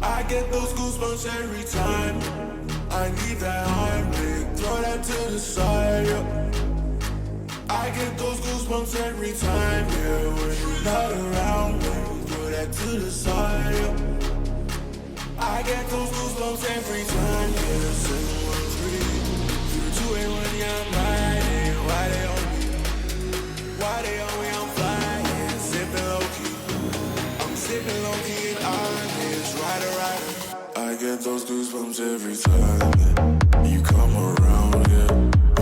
I get those goosebumps every time. I need that Heimlich, throw that to the side, yeah. I get those goosebumps every time, yeah. When you're not around, when you throw that to the side, yeah. I get those goosebumps every time, yeah. 713 through the 281, yeah, I'm riding. Why they on me? Why they on me? I'm flying, sipping low key. I'm sipping low key and honest, rider. I get those goosebumps every time, yeah. You come around, yeah.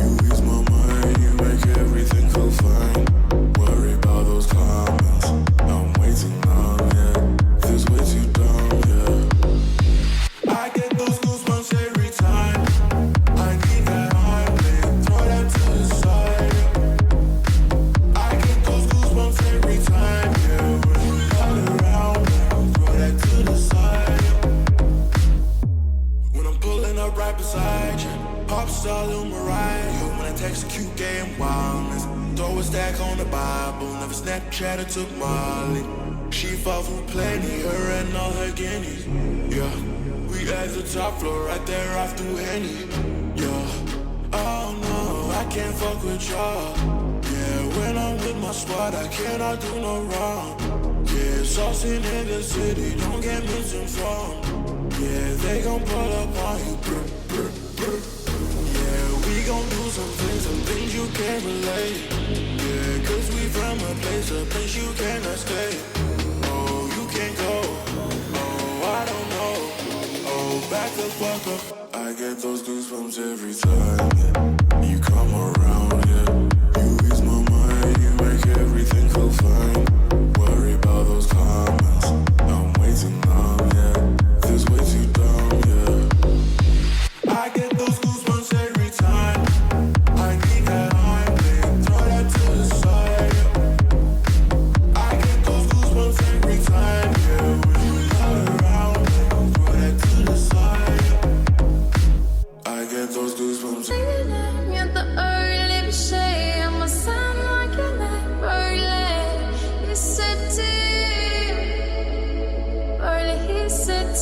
You ease my mind, you make everything feel fine. Worry about those comments, I'm way too numb, yeah. Feels way too dumb, yeah. I get those goosebumps every time. I need that Heimlich, throw that to the side, yeah. I get those goosebumps every time, yeah. When you're not around, throw that to the side, yeah. When I'm pulling up right beside you, pop star Lil Mariah. When I text a cute gay and wildness, throw a stack on the Bible. Never Snapchat or took Molly. She fought for plenty, her and all her guineas. Yeah, we at the top floor, right there off through Henny. Yeah, oh no, I can't fuck with y'all. Yeah, when I'm with my squad, I cannot do no wrong. Yeah, saucing in the city, don't get misinformed. Yeah, they gon' pull up on you, brr, brr, brr. Yeah, we gon' do some things you can't relate. Yeah, cause we from a place you cannot stay. Oh, you can't go. Oh, I don't know. Oh, back the fuck up. I get those goosebumps every time, yeah. You come around, yeah. You ease my mind, you make everything feel fine. Worry about those comments, I'm way too numb, yeah. Feels way too dumb, yeah. I get those goosebumps every time. I need that Heimlich, throw that to the side, yeah. I get those goosebumps every time, yeah. When you're not around, throw that to the side, yeah. I get those goosebumps. At the early shade, I'ma sound like you're not early. He said, early, he said,